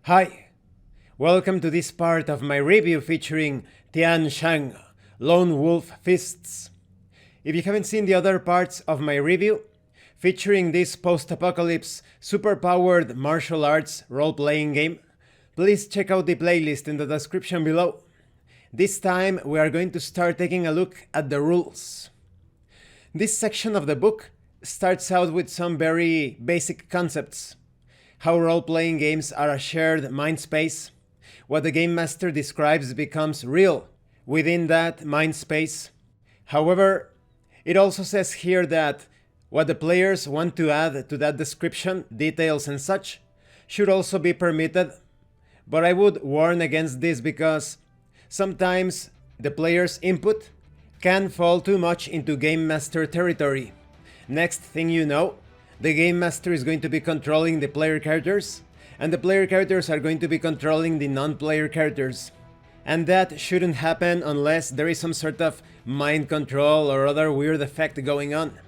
Hi, welcome to this part of my review featuring Tian Shan, Lone Wolf Fists. If you haven't seen the other parts of my review, featuring this post-apocalypse super-powered martial arts role-playing game, please check out the playlist in the description below. This time we are going to start taking a look at the rules. This section of the book starts out with some very basic concepts. How role-playing games are a shared mind space. What the game master describes becomes real within that mind space. However, it also says here that what the players want to add to that description, details and such, should also be permitted. But I would warn against this because sometimes the player's input can fall too much into game master territory. Next thing you know, the game master is going to be controlling the player characters, and the player characters are going to be controlling the non-player characters. And that shouldn't happen unless there is some sort of mind control or other weird effect going on.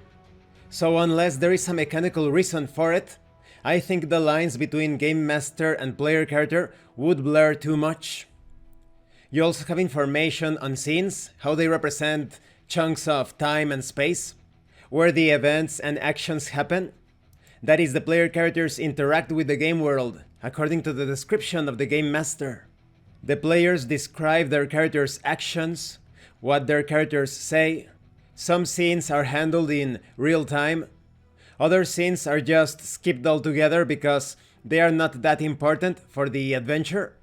So unless there is a mechanical reason for it, I think the lines between game master and player character would blur too much. You also have information on scenes, how they represent chunks of time and space, where the events and actions happen. That is, the player characters interact with the game world, according to the description of the game master. The players describe their characters' actions, what their characters say. Some scenes are handled in real time. Other scenes are just skipped altogether because they are not that important for the adventure.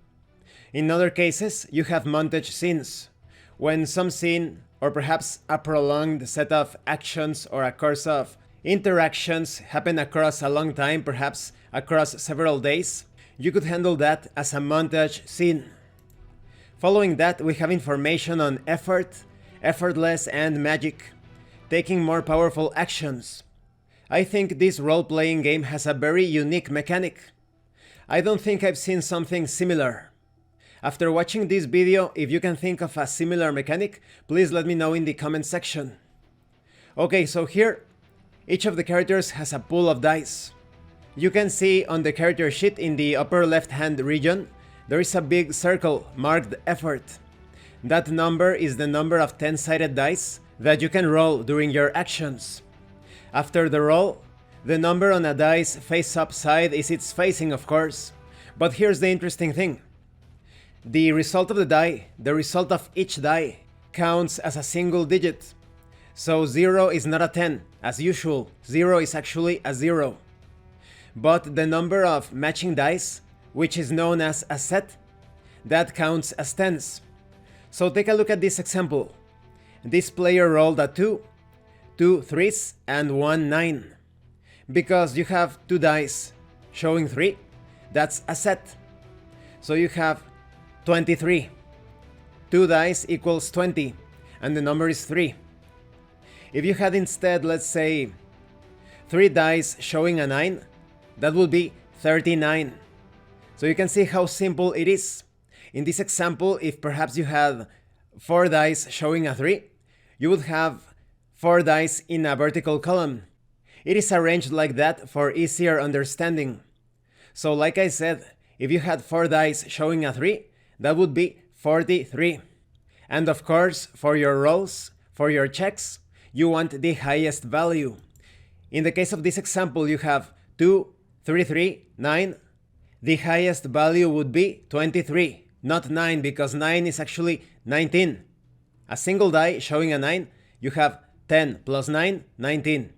In other cases, you have montage scenes, when some scene, or perhaps a prolonged set of actions or a course of interactions happen across a long time, perhaps across several days, you could handle that as a montage scene. Following that, we have information on effort, effortless and magic, taking more powerful actions. I think this role-playing game has a very unique mechanic. I don't think I've seen something similar. After watching this video, if you can think of a similar mechanic, please let me know in the comment section. Okay, so here, each of the characters has a pool of dice. You can see on the character sheet in the upper left hand region, there is a big circle marked effort. That number is the number of 10-sided dice that you can roll during your actions. After the roll, the number on a dice face-up side is its facing, of course. But here's the interesting thing. The result of the die, the result of each die, counts as a single digit. So 0 is not a 10, as usual, 0 is actually a 0. But the number of matching dice, which is known as a set, that counts as tens. So take a look at this example. This player rolled a 2, 2 3s, and 1 9. Because you have 2 dice showing 3, that's a set. So you have 23. 2 dice equals 20, and the number is 3. If you had instead, let's say, 3 dice showing a 9, that would be 39. So you can see how simple it is. In this example, if perhaps you had 4 dice showing a 3, you would have 4 dice in a vertical column. It is arranged like that for easier understanding. So like I said, if you had 4 dice showing a 3, that would be 43. And of course, for your rolls, for your checks, you want the highest value. In the case of this example, you have 2, 3, 3, 9. The highest value would be 23, not 9, because 9 is actually 19. A single die showing a 9, you have 10 plus 9, 19.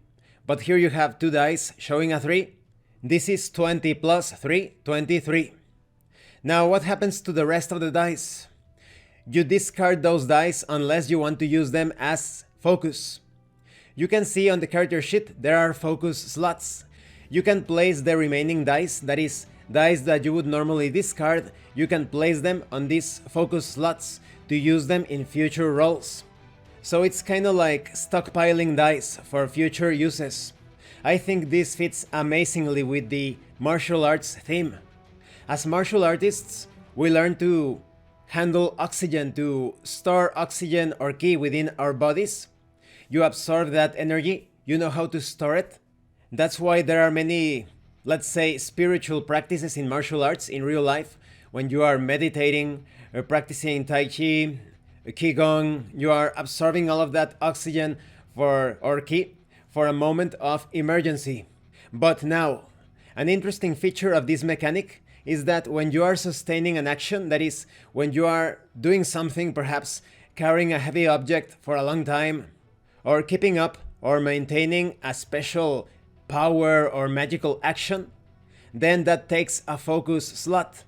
But here you have 2 dice showing a 3. This is 20 plus 3, 23. Now what happens to the rest of the dice? You discard those dice unless you want to use them as focus. You can see on the character sheet there are focus slots. You can place the remaining dice, that is, dice that you would normally discard, you can place them on these focus slots to use them in future rolls. So it's kinda like stockpiling dice for future uses. I think this fits amazingly with the martial arts theme. As martial artists, we learn to handle oxygen, to store oxygen or ki within our bodies. You absorb that energy, you know how to store it. That's why there are many let's say, spiritual practices in martial arts in real life, when you are meditating or practicing Tai Chi, Qigong, you are absorbing all of that oxygen or Qi for a moment of emergency. But now, an interesting feature of this mechanic is that when you are sustaining an action, that is, when you are doing something, perhaps carrying a heavy object for a long time, or keeping up or maintaining a special power or magical action, then that takes a focus slot.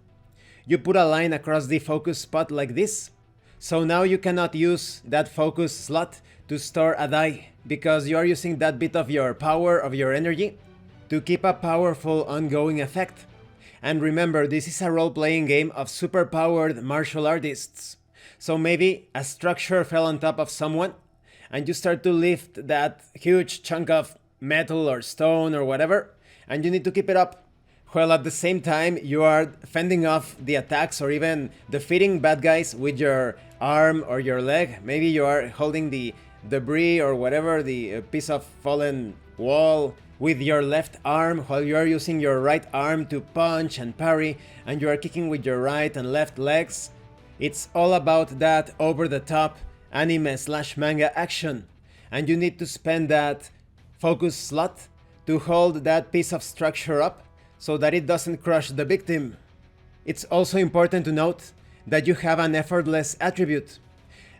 You put a line across the focus spot like this, so now you cannot use that focus slot to store a die, because you are using that bit of your power, of your energy, to keep a powerful ongoing effect. And remember, this is a role-playing game of super-powered martial artists. So maybe a structure fell on top of someone, and you start to lift that huge chunk of metal or stone or whatever, and you need to keep it up, while at the same time you are fending off the attacks or even defeating bad guys with your arm or your leg. Maybe you are holding the debris or whatever, the piece of fallen wall, with your left arm, while you are using your right arm to punch and parry, and you are kicking with your right and left legs. It's all about that over-the-top anime/manga action, and you need to spend that focus slot to hold that piece of structure up so that it doesn't crush the victim. It's also important to note that you have an effortless attribute.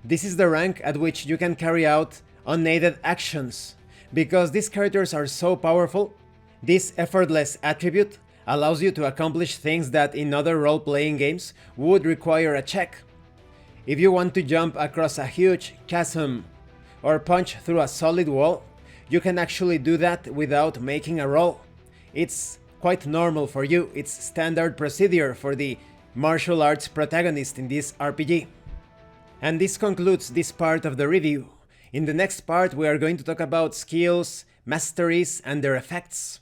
This is the rank at which you can carry out unaided actions. Because these characters are so powerful, this effortless attribute allows you to accomplish things that in other role-playing games would require a check. If you want to jump across a huge chasm or punch through a solid wall, you can actually do that without making a roll. It's quite normal for you, it's standard procedure for the martial arts protagonist in this RPG. And this concludes this part of the review. In the next part, we are going to talk about skills, masteries, and their effects.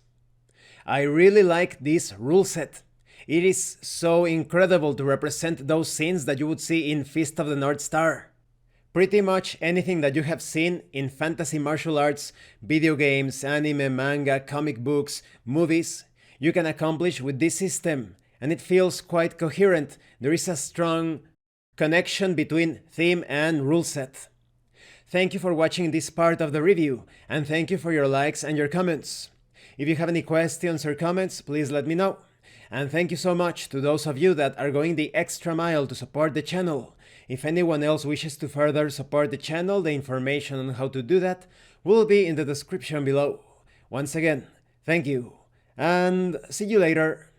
I really like this rule set. It is so incredible to represent those scenes that you would see in Fist of the North Star. Pretty much anything that you have seen in fantasy martial arts, video games, anime, manga, comic books, movies, you can accomplish with this system, and it feels quite coherent. There is a strong connection between theme and rule set. Thank you for watching this part of the review, and thank you for your likes and your comments. If you have any questions or comments, please let me know. And thank you so much to those of you that are going the extra mile to support the channel. If anyone else wishes to further support the channel, the information on how to do that will be in the description below. Once again, thank you, and see you later.